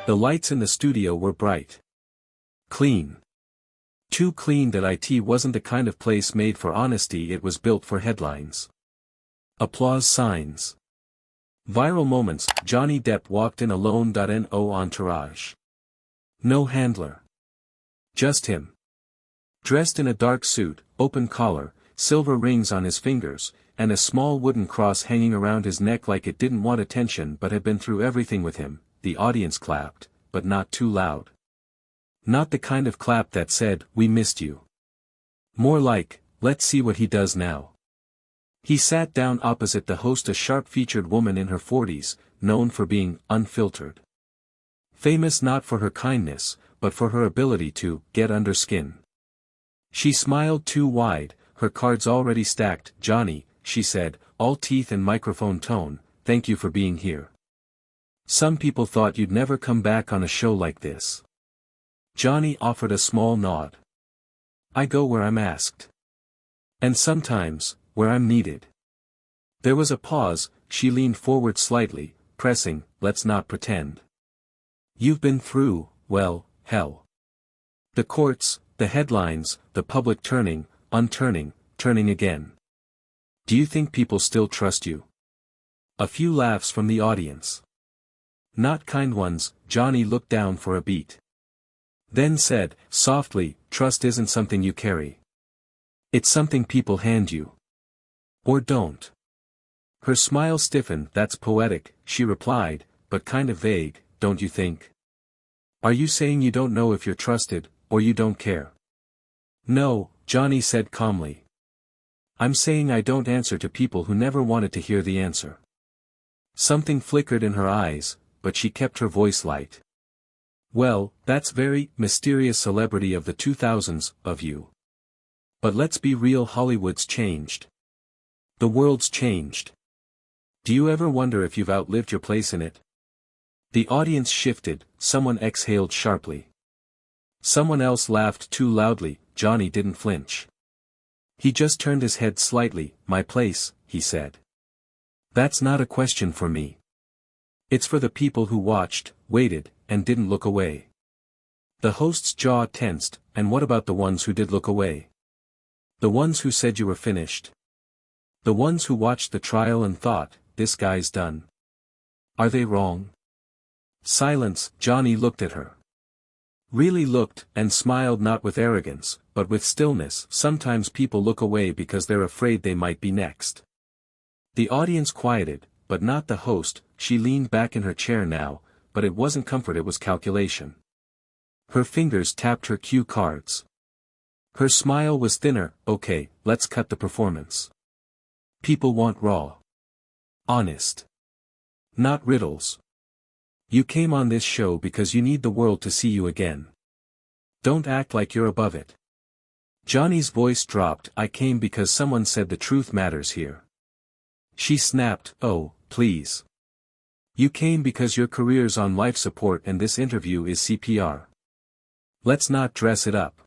The lights in the studio were bright. Clean. Too clean that it wasn't the kind of place made for honesty, it was built for headlines. Applause signs. Viral moments. Johnny Depp walked in alone. No entourage. No handler. Just him. Dressed in a dark suit, open collar, silver rings on his fingers, and a small wooden cross hanging around his neck like it didn't want attention but had been through everything with him. The audience clapped, but not too loud. Not the kind of clap that said, "We missed you." More like, "Let's see what he does now." He sat down opposite the host, a sharp-featured woman in her 40s, known for being unfiltered. Famous not for her kindness, but for her ability to get under skin. She smiled too wide, her cards already stacked. "Johnny," she said, all teeth and microphone tone, "thank you for being here. Some people thought you'd never come back on a show like this." Johnny offered a small nod. "I go where I'm asked. And sometimes, where I'm needed." There was a pause. She leaned forward slightly, pressing, "Let's not pretend. You've been through, well, hell. The courts, the headlines, the public turning, unturning, turning again. Do you think people still trust you?" A few laughs from the audience. Not kind ones. Johnny looked down for a beat. Then said, softly, "Trust isn't something you carry. It's something people hand you. Or don't." Her smile stiffened. "That's poetic," she replied, "but kind of vague, don't you think? Are you saying you don't know if you're trusted, or you don't care?" "No," Johnny said calmly. "I'm saying I don't answer to people who never wanted to hear the answer." Something flickered in her eyes, but she kept her voice light. "Well, that's very mysterious, celebrity of the 2000s, of you. But let's be real, Hollywood's changed. The world's changed. Do you ever wonder if you've outlived your place in it?" The audience shifted. Someone exhaled sharply. Someone else laughed too loudly. Johnny didn't flinch. He just turned his head slightly. "My place," he said. "That's not a question for me. It's for the people who watched, waited, and didn't look away." The host's jaw tensed. "And what about the ones who did look away? The ones who said you were finished? The ones who watched the trial and thought, this guy's done? Are they wrong?" Silence. Johnny looked at her. Really looked, and smiled, not with arrogance, but with stillness. Sometimes people look away because they're afraid they might be next. The audience quieted, but not the host. She leaned back in her chair now, but it wasn't comfort, it was calculation. Her fingers tapped her cue cards. Her smile was thinner. "Okay, let's cut the performance. People want raw. Honest. Not riddles. You came on this show because you need the world to see you again. Don't act like you're above it." Johnny's voice dropped. "I came because someone said the truth matters here." She snapped, "Oh, please. You came because your career's on life support and this interview is CPR. Let's not dress it up."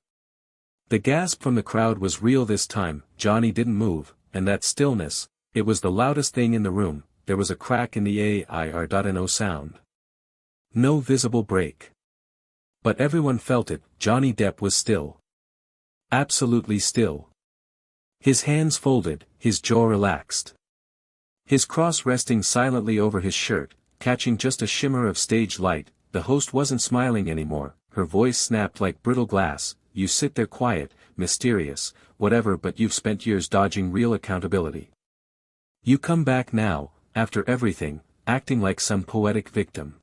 The gasp from the crowd was real this time. Johnny didn't move, and that stillness, it was the loudest thing in the room. There was a crack in the AIR.no sound. No visible break. But everyone felt it. Johnny Depp was still. Absolutely still. His hands folded, his jaw relaxed. His cross resting silently over his shirt, catching just a shimmer of stage light. The host wasn't smiling anymore. Her voice snapped like brittle glass. "You sit there quiet, mysterious, whatever, but you've spent years dodging real accountability. You come back now, after everything, acting like some poetic victim.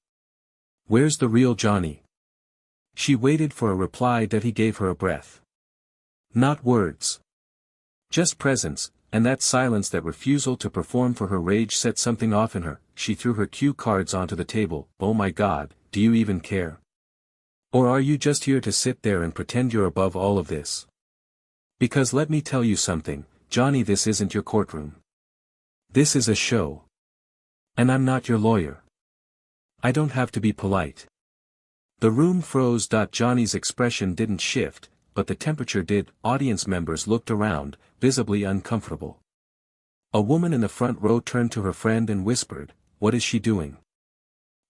Where's the real Johnny?" She waited for a reply that he gave her a breath. Not words. Just presence, and that silence. That refusal to perform for her rage set something off in her. She threw her cue cards onto the table. "Oh my God, do you even care? Or are you just here to sit there and pretend you're above all of this? Because let me tell you something, Johnny, this isn't your courtroom. This is a show. And I'm not your lawyer. I don't have to be polite." The room froze. Johnny's expression didn't shift, but the temperature did. Audience members looked around, visibly uncomfortable. A woman in the front row turned to her friend and whispered, "What is she doing?"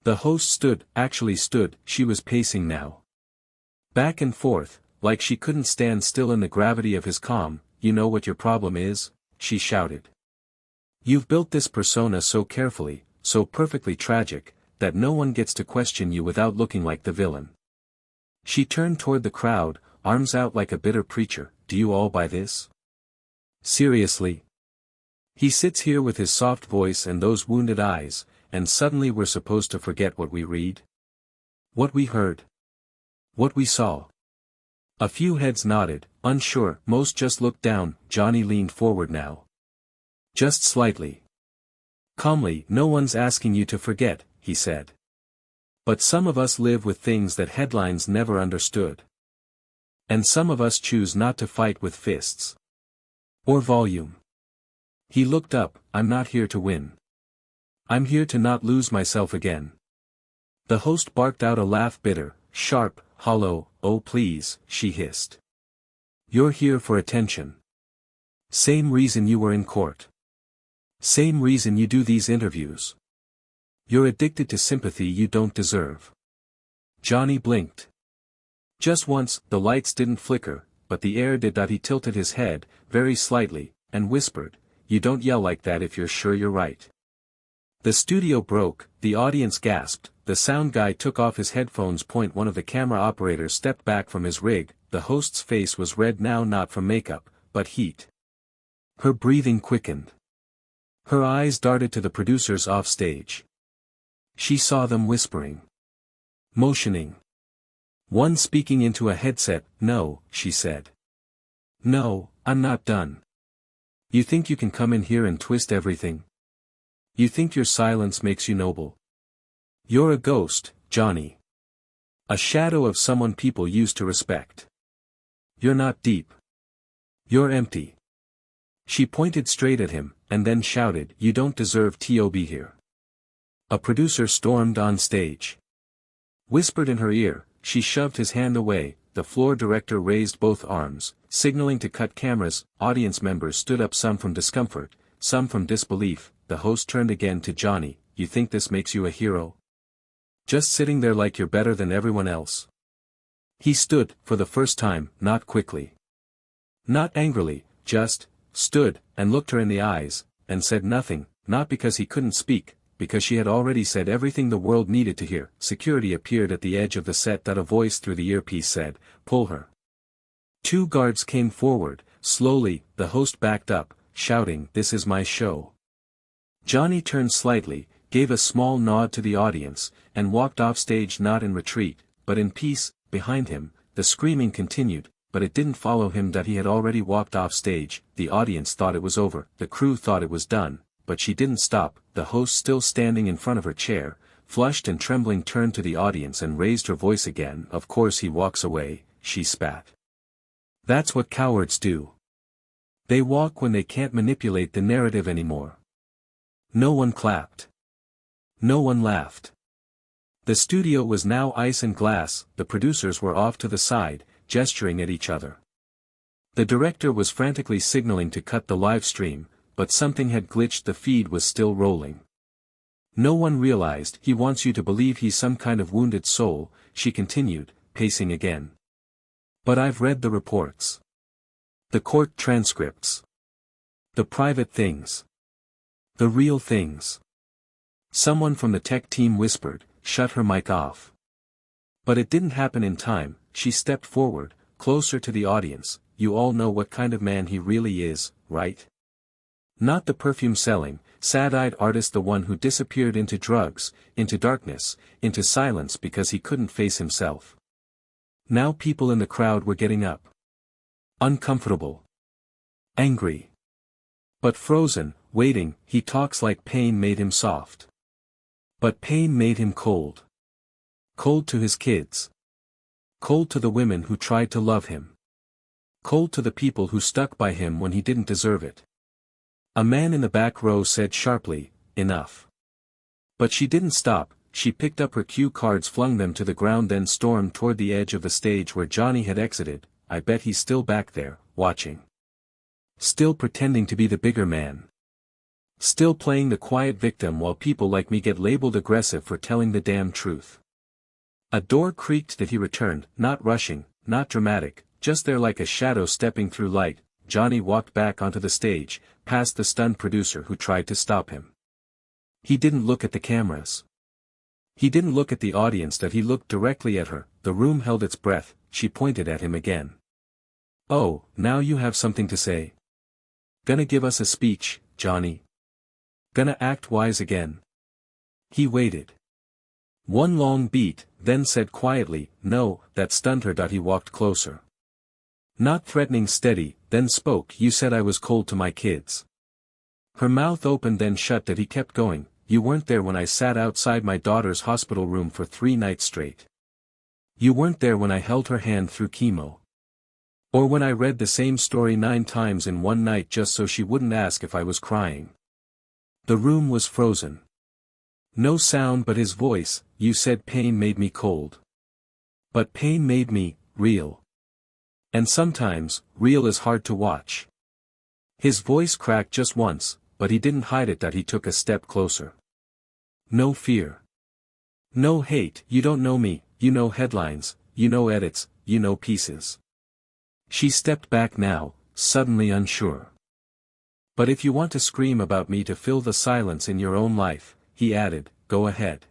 The host actually stood, she was pacing now. Back and forth, like she couldn't stand still in the gravity of his calm. You know what your problem is? She shouted. You've built this persona so carefully, so perfectly tragic, that no one gets to question you without looking like the villain. She turned toward the crowd, arms out like a bitter preacher. Do you all buy this? Seriously? He sits here with his soft voice and those wounded eyes, and suddenly we're supposed to forget what we read? What we heard? What we saw? A few heads nodded, unsure, most just looked down. Johnny leaned forward now. Just slightly. Calmly, no one's asking you to forget, he said. But some of us live with things that headlines never understood. And some of us choose not to fight with fists. Or volume. He looked up. I'm not here to win. I'm here to not lose myself again. The host barked out a laugh, bitter, sharp, hollow. Oh please, she hissed. You're here for attention. Same reason you were in court. Same reason you do these interviews. You're addicted to sympathy you don't deserve. Johnny blinked. Just once. The lights didn't flicker, but the air did. He tilted his head, very slightly, and whispered, You don't yell like that if you're sure you're right. The studio broke, the audience gasped, the sound guy took off his headphones. One of the camera operators stepped back from his rig. The host's face was red now, not from makeup, but heat. Her breathing quickened. Her eyes darted to the producers off stage. She saw them whispering. Motioning. One speaking into a headset. No, she said. No, I'm not done. You think you can come in here and twist everything? You think your silence makes you noble? You're a ghost, Johnny. A shadow of someone people used to respect. You're not deep. You're empty. She pointed straight at him, and then shouted, You don't deserve to be here. A producer stormed on stage. Whispered in her ear. She shoved his hand away. The floor director raised both arms, signaling to cut cameras. Audience members stood up, some from discomfort, some from disbelief. The host turned again to Johnny. You think this makes you a hero? Just sitting there like you're better than everyone else? He stood, for the first time, not quickly. Not angrily, just stood, and looked her in the eyes, and said nothing, not because he couldn't speak, because she had already said everything the world needed to hear. Security appeared at the edge of the set. A voice through the earpiece said, Pull her. 2 guards came forward. Slowly, the host backed up, shouting, This is my show. Johnny turned slightly, gave a small nod to the audience, and walked off stage, not in retreat, but in peace. Behind him, the screaming continued, but it didn't follow him. He had already walked off stage. The audience thought it was over, the crew thought it was done, but she didn't stop. The host, still standing in front of her chair, flushed and trembling, turned to the audience and raised her voice again. Of course he walks away, she spat. That's what cowards do. They walk when they can't manipulate the narrative anymore. No one clapped. No one laughed. The studio was now ice and glass. The producers were off to the side, gesturing at each other. The director was frantically signaling to cut the live stream, but something had glitched. The feed was still rolling. No one realized. He wants you to believe he's some kind of wounded soul, she continued, pacing again. But I've read the reports. The court transcripts. The private things. The real things. Someone from the tech team whispered, Shut her mic off. But it didn't happen in time. She stepped forward, closer to the audience. You all know what kind of man he really is, right? Not the perfume-selling, sad-eyed artist, the one who disappeared into drugs, into darkness, into silence because he couldn't face himself. Now people in the crowd were getting up. Uncomfortable. Angry. But frozen, waiting. He talks like pain made him soft. But pain made him cold. Cold to his kids. Cold to the women who tried to love him. Cold to the people who stuck by him when he didn't deserve it. A man in the back row said sharply, Enough. But she didn't stop. She picked up her cue cards, flung them to the ground, then stormed toward the edge of the stage where Johnny had exited. I bet he's still back there, watching. Still pretending to be the bigger man. Still playing the quiet victim while people like me get labeled aggressive for telling the damn truth. A door creaked that he returned, not rushing, not dramatic, just there like a shadow stepping through light. Johnny walked back onto the stage, past the stunned producer who tried to stop him. He didn't look at the cameras. He didn't look at the audience, that he looked directly at her. The room held its breath. She pointed at him again. "Oh, now you have something to say? Gonna give us a speech, Johnny? Gonna act wise again?" He waited. One long beat, then said quietly, "No." That stunned her. He walked closer. Not threatening, steady, then spoke. "You said I was cold to my kids." Her mouth opened then shut. He kept going. "You weren't there when I sat outside my daughter's hospital room for 3 nights straight. You weren't there when I held her hand through chemo. Or when I read the same story 9 times in one night just so she wouldn't ask if I was crying." The room was frozen. No sound but his voice. "You said pain made me cold. But pain made me real. And sometimes, real is hard to watch." His voice cracked just once, but he didn't hide it. He took a step closer. "No fear. No hate. You don't know me. You know headlines, you know edits, you know pieces." She stepped back now, suddenly unsure. "But if you want to scream about me to fill the silence in your own life," he added, "go ahead.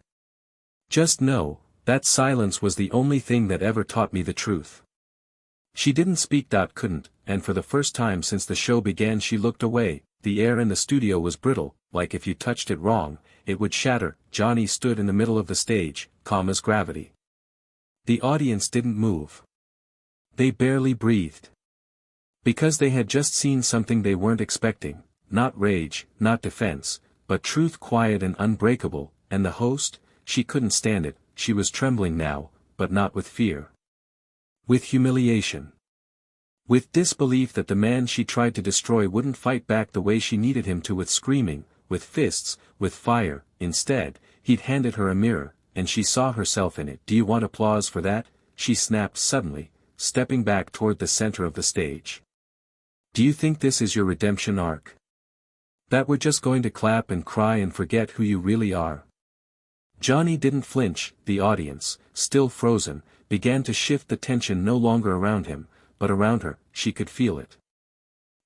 Just know, that silence was the only thing that ever taught me the truth." She didn't speak. Couldn't, and for the first time since the show began she looked away. The air in the studio was brittle, like if you touched it wrong, it would shatter. Johnny stood in the middle of the stage, calm as gravity. The audience didn't move. They barely breathed. Because they had just seen something they weren't expecting, not rage, not defense, but truth, quiet and unbreakable. And the host, she couldn't stand it. She was trembling now, but not with fear. With humiliation. With disbelief that the man she tried to destroy wouldn't fight back the way she needed him to, with screaming, with fists, with fire. Instead, he'd handed her a mirror, and she saw herself in it. "Do you want applause for that?" she snapped suddenly, stepping back toward the center of the stage. "Do you think this is your redemption arc? That we're just going to clap and cry and forget who you really are?" Johnny didn't flinch. The audience, still frozen, began to shift, the tension no longer around him, but around her. She could feel it.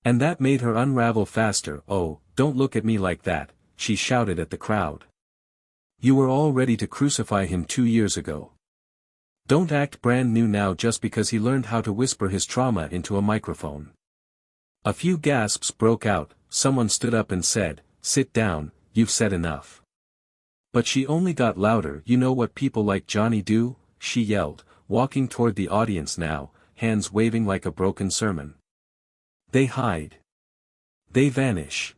And that made her unravel faster. "Oh, don't look at me like that," she shouted at the crowd. "You were all ready to crucify him 2 years ago. Don't act brand new now just because he learned how to whisper his trauma into a microphone." A few gasps broke out. Someone stood up and said, "Sit down, you've said enough." But she only got louder. "You know what people like Johnny do?" she yelled, walking toward the audience now, hands waving like a broken sermon. "They hide. They vanish.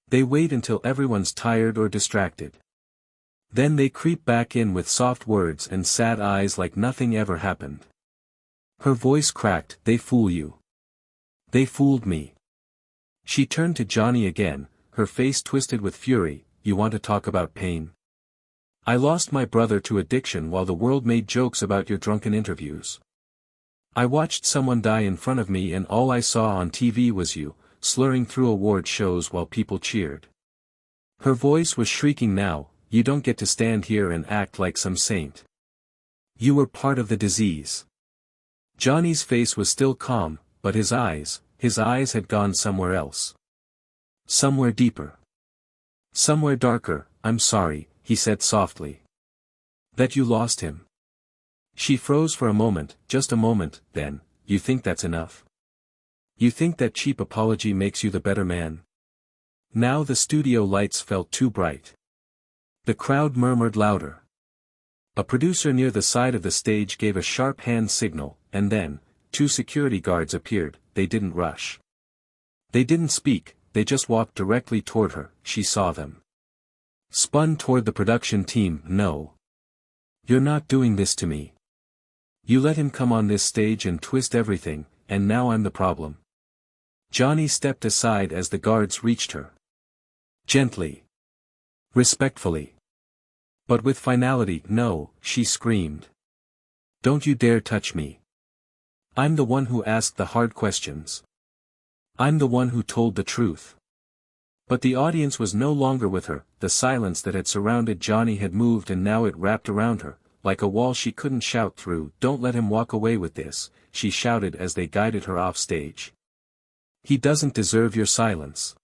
They wait until everyone's tired or distracted. Then they creep back in with soft words and sad eyes like nothing ever happened." Her voice cracked. "They fool you. They fooled me." She turned to Johnny again, her face twisted with fury. "You want to talk about pain? I lost my brother to addiction while the world made jokes about your drunken interviews. I watched someone die in front of me and all I saw on TV was you, slurring through award shows while people cheered." Her voice was shrieking now. "You don't get to stand here and act like some saint. You were part of the disease." Johnny's face was still calm, but his eyes had gone somewhere else. Somewhere deeper. Somewhere darker. "I'm sorry," he said softly. "That you lost him." She froze for a moment, just a moment. Then, "You think that's enough? You think that cheap apology makes you the better man?" Now the studio lights felt too bright. The crowd murmured louder. A producer near the side of the stage gave a sharp hand signal, and then, 2 security guards appeared. They didn't rush. They didn't speak, they just walked directly toward her. She saw them. Spun toward the production team. "No. You're not doing this to me. You let him come on this stage and twist everything, and now I'm the problem." Johnny stepped aside as the guards reached her. Gently. Respectfully. But with finality. "No," she screamed. "Don't you dare touch me. I'm the one who asked the hard questions. I'm the one who told the truth. But the audience was no longer with her, the silence that had surrounded Johnny had moved and now it wrapped around her, like a wall she couldn't shout through. "Don't let him walk away with this," she shouted as they guided her off stage. "He doesn't deserve your silence."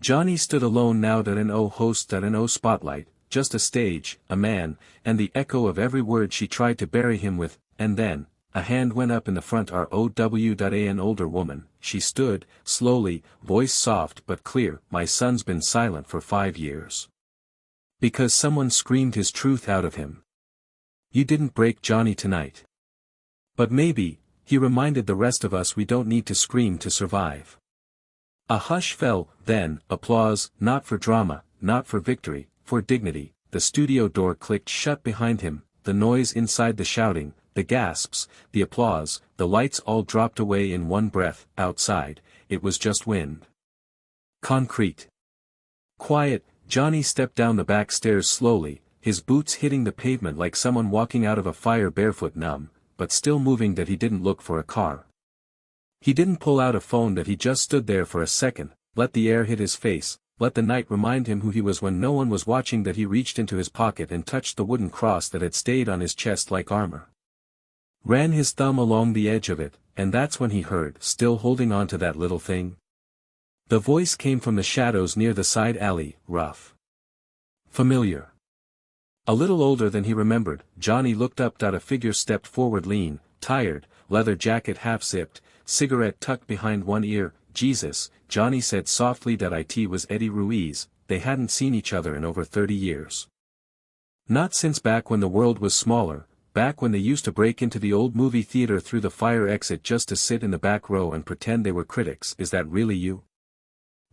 Johnny stood alone now at an host at an spotlight, just a stage, a man, and the echo of every word she tried to bury him with, and then, a hand went up in the front row. An older woman, she stood, slowly, voice soft but clear. "My son's been silent for 5 years. Because someone screamed his truth out of him. You didn't break Johnny tonight. But maybe," he reminded the rest of us, "we don't need to scream to survive." A hush fell, then, applause, not for drama, not for victory, for dignity. The studio door clicked shut behind him, the noise inside, the shouting, the gasps, the applause, the lights all dropped away in one breath. Outside, it was just wind. Concrete. Quiet. Johnny stepped down the back stairs slowly, his boots hitting the pavement like someone walking out of a fire, barefoot, numb, but still moving. That he didn't look for a car. He didn't pull out a phone. That he just stood there for a second, let the air hit his face, let the night remind him who he was when no one was watching. That he reached into his pocket and touched the wooden cross that had stayed on his chest like armor. Ran his thumb along the edge of it, and that's when he heard, still holding on to that little thing. The voice came from the shadows near the side alley, rough. Familiar. A little older than he remembered. Johnny looked up. A figure stepped forward, lean, tired, leather jacket half zipped, cigarette tucked behind one ear. "Jesus," Johnny said softly. It was Eddie Ruiz. They hadn't seen each other in over 30 years. Not since back when the world was smaller, back when they used to break into the old movie theater through the fire exit just to sit in the back row and pretend they were critics. "Is that really you?"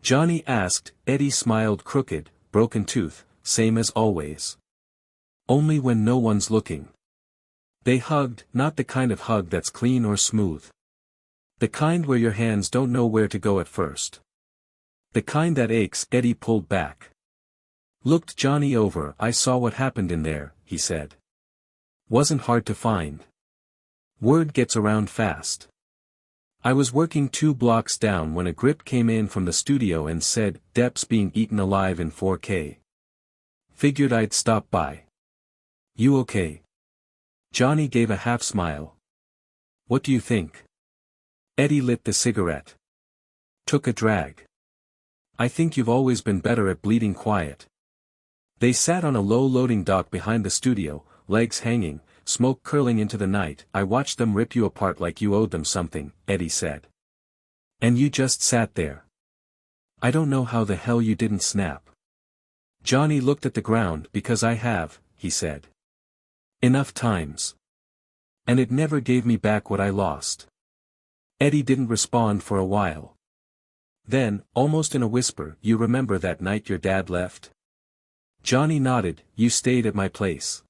Johnny asked. Eddie smiled, crooked, broken tooth, "Same as always. Only when no one's looking." They hugged, not the kind of hug that's clean or smooth. The kind where your hands don't know where to go at first. The kind that aches. Eddie pulled back. Looked Johnny over. "I saw what happened in there," he said. "Wasn't hard to find. Word gets around fast. I was working 2 blocks down when a grip came in from the studio and said, 'Depp's being eaten alive in 4K. Figured I'd stop by. You okay?'" Johnny gave a half smile. "What do you think?" Eddie lit the cigarette. Took a drag. "I think you've always been better at bleeding quiet." They sat on a low-loading dock behind the studio, legs hanging, smoke curling into the night. "I watched them rip you apart like you owed them something," Eddie said. "And you just sat there. I don't know how the hell you didn't snap." Johnny looked at the ground. "Because I have," he said. "Enough times. And it never gave me back what I lost." Eddie didn't respond for a while. Then, almost in a whisper, "You remember that night your dad left?" Johnny nodded. "You stayed at my place.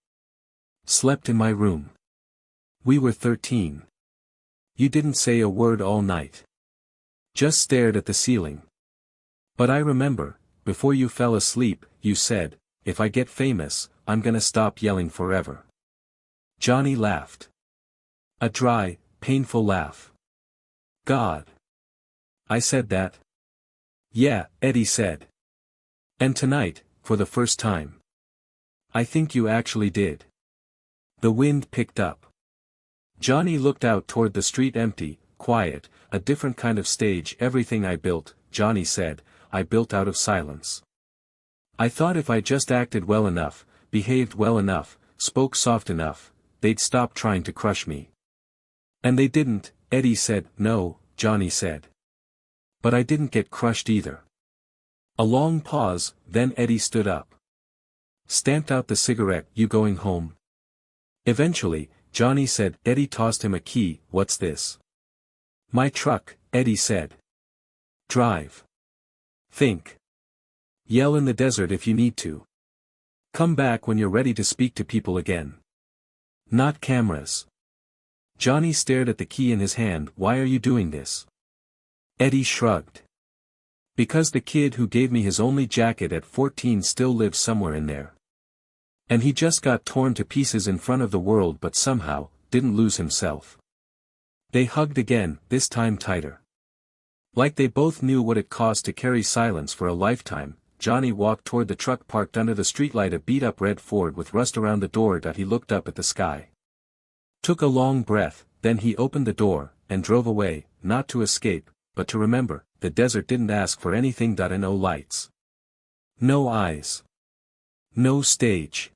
Slept in my room. We were 13. You didn't say a word all night. Just stared at the ceiling. But I remember, before you fell asleep, you said, 'If I get famous, I'm gonna stop yelling forever.'" Johnny laughed. A dry, painful laugh. "God. I said that?" "Yeah," Eddie said. "And tonight, for the first time. I think you actually did." The wind picked up. Johnny looked out toward the street, empty, quiet, a different kind of stage. "Everything I built," Johnny said, "I built out of silence. I thought if I just acted well enough, behaved well enough, spoke soft enough, they'd stop trying to crush me. And they didn't," Eddie said. "No," Johnny said. "But I didn't get crushed either." A long pause, then Eddie stood up. Stamped out the cigarette. "You going home?" Eventually, Johnny said. Eddie tossed him a key. "What's this?" "My truck," Eddie said. "Drive. Think. Yell in the desert if you need to. Come back when you're ready to speak to people again. Not cameras." Johnny stared at the key in his hand. "Why are you doing this?" Eddie shrugged. "Because the kid who gave me his only jacket at 14 still lives somewhere in there. And he just got torn to pieces in front of the world but somehow, didn't lose himself." They hugged again, this time tighter. Like they both knew what it cost to carry silence for a lifetime, Johnny walked toward the truck parked under the streetlight, a beat-up red Ford with rust around the door. He looked up at the sky. Took a long breath, then he opened the door, and drove away, not to escape, but to remember. The desert didn't ask for anything. No lights. No eyes. No stage.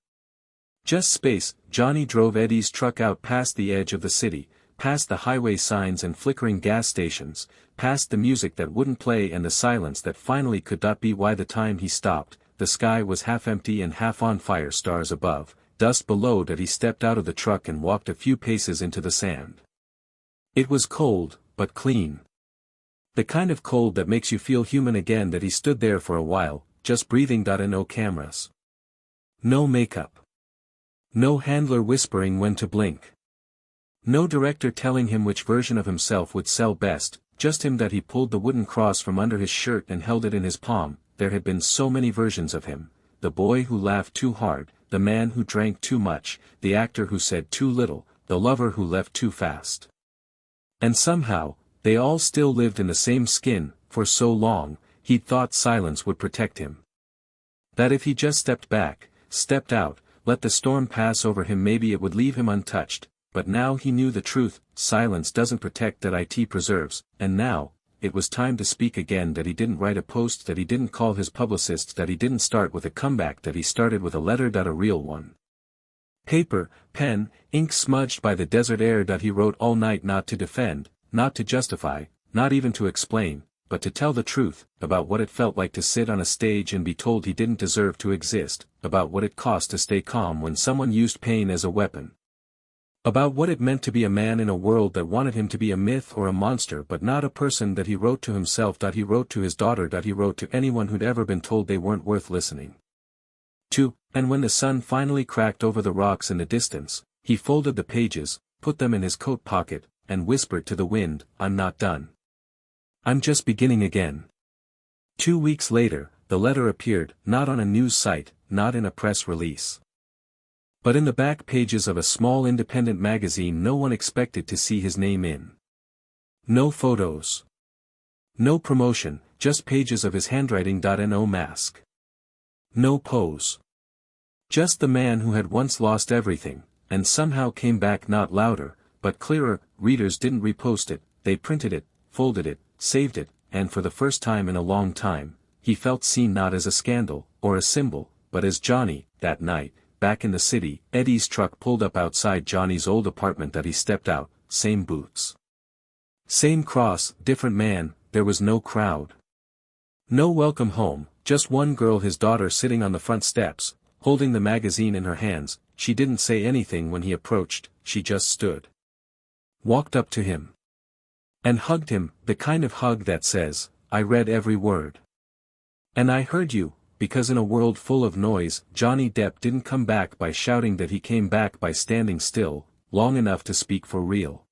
Just space. Johnny drove Eddie's truck out past the edge of the city, past the highway signs and flickering gas stations, past the music that wouldn't play and the silence that finally could not be. By the time he stopped, the sky was half empty and half on fire, stars above, dust below. He stepped out of the truck and walked a few paces into the sand. It was cold, but clean. The kind of cold that makes you feel human again. He stood there for a while, just breathing. No cameras. No makeup. No handler whispering when to blink. No director telling him which version of himself would sell best, just him. He pulled the wooden cross from under his shirt and held it in his palm. There had been so many versions of him: the boy who laughed too hard, the man who drank too much, the actor who said too little, the lover who left too fast. And somehow, they all still lived in the same skin. For so long, he'd thought silence would protect him. That if he just stepped back, stepped out, let the storm pass over him, maybe it would leave him untouched. But now he knew the truth: silence doesn't protect, it preserves. And now, it was time to speak again. He didn't write a post, he didn't call his publicists, he didn't start with a comeback, he started with a letter. A real one. Paper, pen, ink smudged by the desert air. He wrote all night, not to defend, not to justify, not even to explain, but to tell the truth, about what it felt like to sit on a stage and be told he didn't deserve to exist, about what it cost to stay calm when someone used pain as a weapon. About what it meant to be a man in a world that wanted him to be a myth or a monster but not a person. He wrote to himself. He wrote to his daughter. He wrote to anyone who'd ever been told they weren't worth listening to. And when the sun finally cracked over the rocks in the distance, he folded the pages, put them in his coat pocket, and whispered to the wind, "I'm not done. I'm just beginning again." 2 weeks later, the letter appeared, not on a news site, not in a press release, but in the back pages of a small independent magazine no one expected to see his name in. No photos. No promotion, just pages of his handwriting. No mask. No pose. Just the man who had once lost everything, and somehow came back, not louder, but clearer. Readers didn't repost it, they printed it, folded it, saved it, and for the first time in a long time, he felt seen, not as a scandal, or a symbol, but as Johnny. That night, back in the city, Eddie's truck pulled up outside Johnny's old apartment. He stepped out, same boots. Same cross, different man. There was no crowd. No welcome home, just one girl, his daughter, sitting on the front steps, holding the magazine in her hands. She didn't say anything when he approached, she just stood. Walked up to him. And hugged him, the kind of hug that says, "I read every word. And I heard you." Because in a world full of noise, Johnny Depp didn't come back by shouting. He came back by standing still, long enough to speak for real.